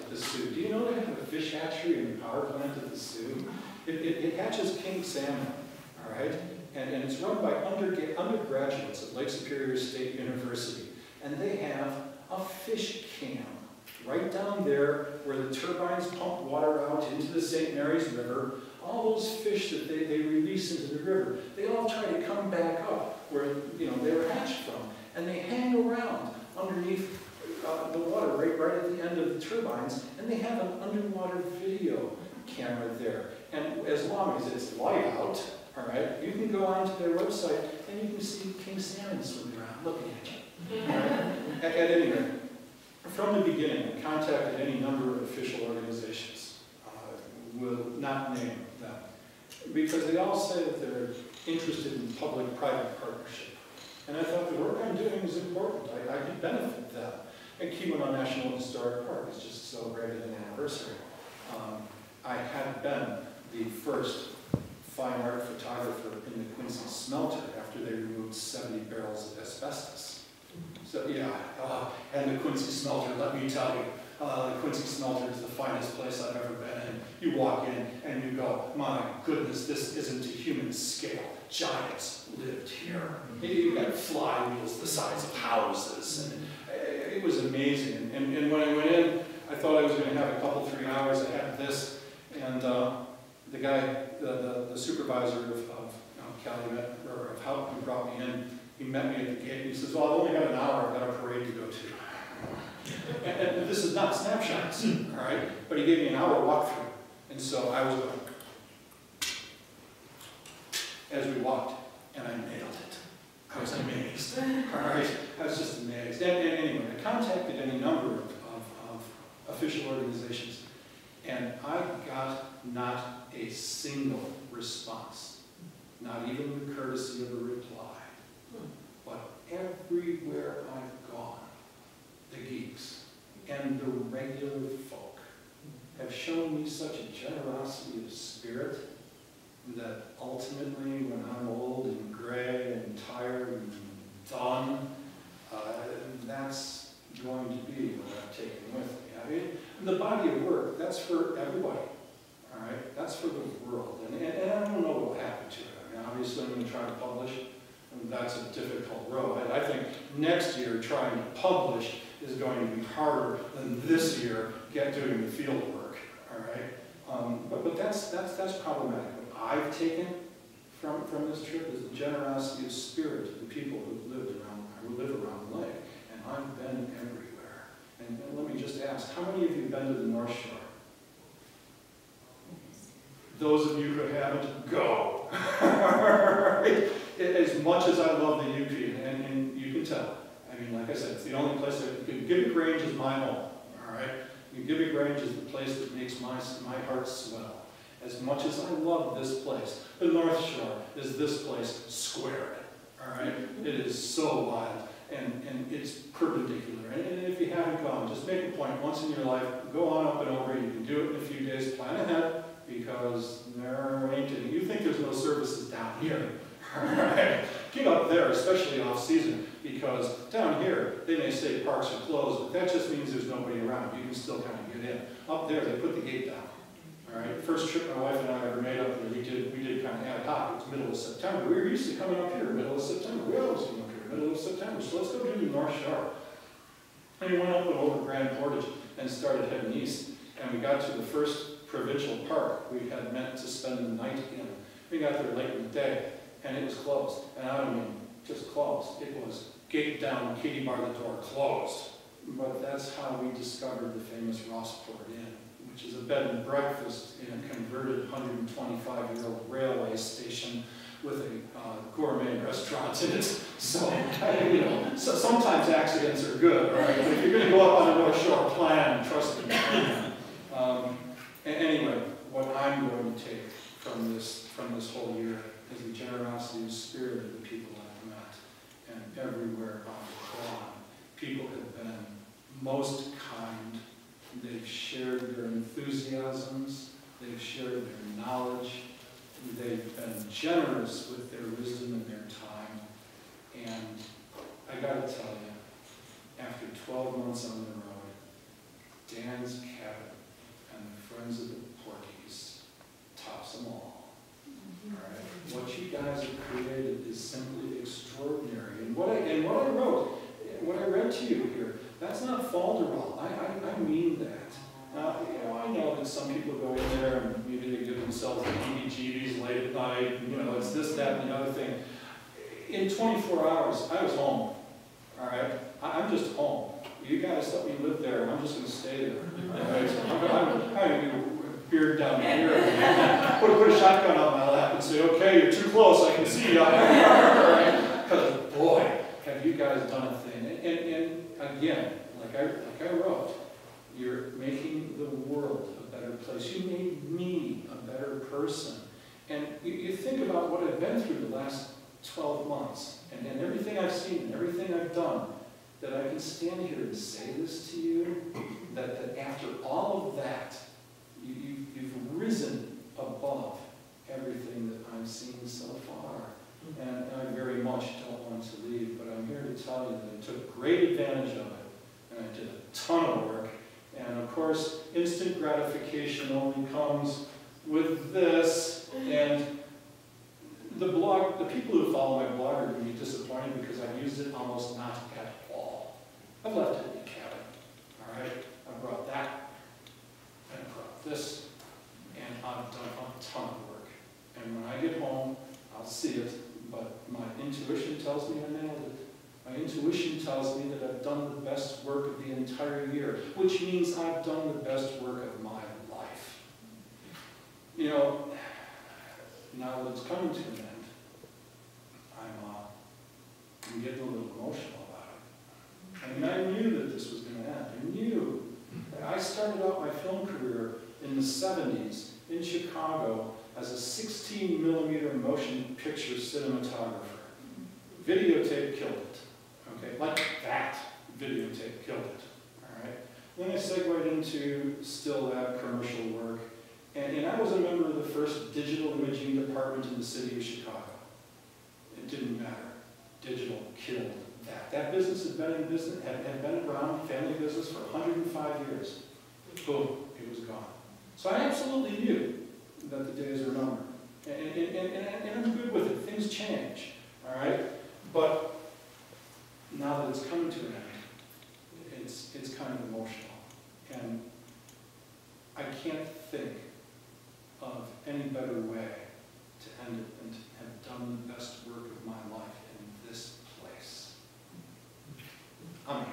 at the Sioux. Do you know they have a fish hatchery and a power plant at the Sioux? It hatches king salmon, all right? And it's run by undergraduates at Lake Superior State University. And they have a fish camp right down there where the turbines pump water out into the St. Mary's River. All those fish that they release into the river, they all try to come back up where they were hatched from. And they hang around underneath the water right at the end of the turbines, and they have an underwater video camera there. And as long as it's light out, all right, you can go onto their website and you can see king salmon swimming around looking at you. All right? At any rate, from the beginning, I contacted any number of official organizations. Will not name them, because they all say that they're interested in public-private partnership. And I thought the work I'm doing is important. I could benefit them. And Keweenaw National Historic Park has just celebrated an anniversary. I had been the first fine art photographer in the Quincy smelter after they removed 70 barrels of asbestos. So yeah, and the Quincy smelter, let me tell you, the Quincy smelter is the finest place I've ever been in. You walk in and you go, my goodness, this isn't to human scale. Giants lived here. You've got flywheels the size of houses. And it was amazing. And when I went in, I thought I was going to have a couple, 3 hours. I had this, and the guy, the supervisor of Calumet, or of how who brought me in, he met me at the gate. And he says, "Well, I've only got an hour. I've got a parade to go to." And this is not snapshots, all right? But he gave me an hour walkthrough, and so I was going as we walked, and I nailed it. I was amazed. All right, I was just amazed. And anyway, I contacted any number of official organizations, and I got not a single response, not even the courtesy of a reply. But everywhere I've gone, the geeks and the regular folk have shown me such a generosity of spirit that ultimately, when I'm old and gray and tired and done, that's going to be what I've taken with me. I mean, the body of work, that's for everybody, all right? That's for the world. And I don't know what will happen to it. I mean, obviously, I'm going to try to publish, and that's a difficult road. I think next year, trying to publish is going to be harder than this year doing the field work, all right? But that's problematic. What I've taken from this trip is the generosity of spirit of the people who live around the lake. And I've been everywhere. And let me just ask, how many of you have been to the North Shore? Those of you who haven't, go. As much as I love the UP, and you can tell, I mean, like I said, it's the only place that Gibbig Range is my home, all right? Gibbig Range is the place that makes my heart swell. As much as I love this place, the North Shore is this place squared, all right? It is so wild, and it's perpendicular. And if you haven't gone, just make a point once in your life, go on up and over. You can do it in a few days, plan ahead, because there ain't any. You think there's no services down here, all right? Get up there, especially off-season, because down here, they may say parks are closed, but that just means there's nobody around. You can still kind of get in. Up there, they put the gate down. All right, first trip my wife and I ever made up there, we did kind of ad hoc. It was middle of September. We were used to coming up here middle of September. We always come up here middle of September. So let's go do the North Shore. And we went up and over Grand Portage and started heading east. And we got to the first provincial park we had meant to spend the night in. We got there late in the day, and it was closed. And I don't mean just closed. It was gate down, Katie bar the door, closed. But that's how we discovered the famous Rossport Inn, which is a bed and breakfast in a converted 125-year-old railway station with a gourmet restaurant in it. So, you know, so sometimes accidents are good, all right? But if you're going to go up on the North Shore, plan, trust me. Anyway, what I'm going to take from this whole year is the generosity and spirit of the people I've met. And everywhere I've gone, people have been most kind. They've shared their enthusiasms, they've shared their knowledge, they've been generous with their wisdom and their time. And I gotta tell you, after 12 months on the road, Dan's Cabin and the Friends of the Porkies tops them all. All right? What you guys have created is simply extraordinary. And what I wrote, what I read to you here, that's not falderall. I mean that. Now, you know, I know that some people go in there and maybe they give themselves the heebie-jeebies late at night, you know, it's this, that, and the other thing. In 24 hours, I was home, all right? I'm just home. You guys let me live there, and I'm just going to stay there. Right? I'm going to beard down here, and put a shotgun on my lap and say, okay, you're too close, I can see you. Because, boy, have you guys done a thing. And again, like I wrote, you're making the world a better place. You made me a better person. And you think about what I've been through the last 12 months, and everything I've seen, and everything I've done, that I can stand here and say this to you, that after all of that, you've risen above everything that I've seen so far. And I very much don't want to leave, but I'm here to tell you that I took great advantage of it, and I did a ton of work. And of course, instant gratification only comes with this, and the people who follow my blog are going to be disappointed because I've used it almost not at all. I've left it in the cabin, all right? I brought that, and I brought this, and I've done a ton of work. And when I get home, I'll see it, but my intuition tells me I nailed it. My intuition tells me that I've done the best work of the entire year, which means I've done the best work of my life. You know, now that it's coming to an end, I'm getting a little emotional about it. I mean, I knew that this was going to end. I knew. I started out my film career in the 70s in Chicago as a 16mm motion picture cinematographer. Videotape killed it. Okay, like that, videotape killed it. All right. Then I segued into still lab commercial work, and I was a member of the first digital imaging department in the city of Chicago. It didn't matter. Digital killed that. That business had been in business, had been around, family business for 105 years. Boom, it was gone. So I absolutely knew that the days are numbered, and I'm good with it. Things change. All right, but now that it's coming to an end, it's kind of emotional. And I can't think of any better way to end it than to have done the best work of my life in this place. I'm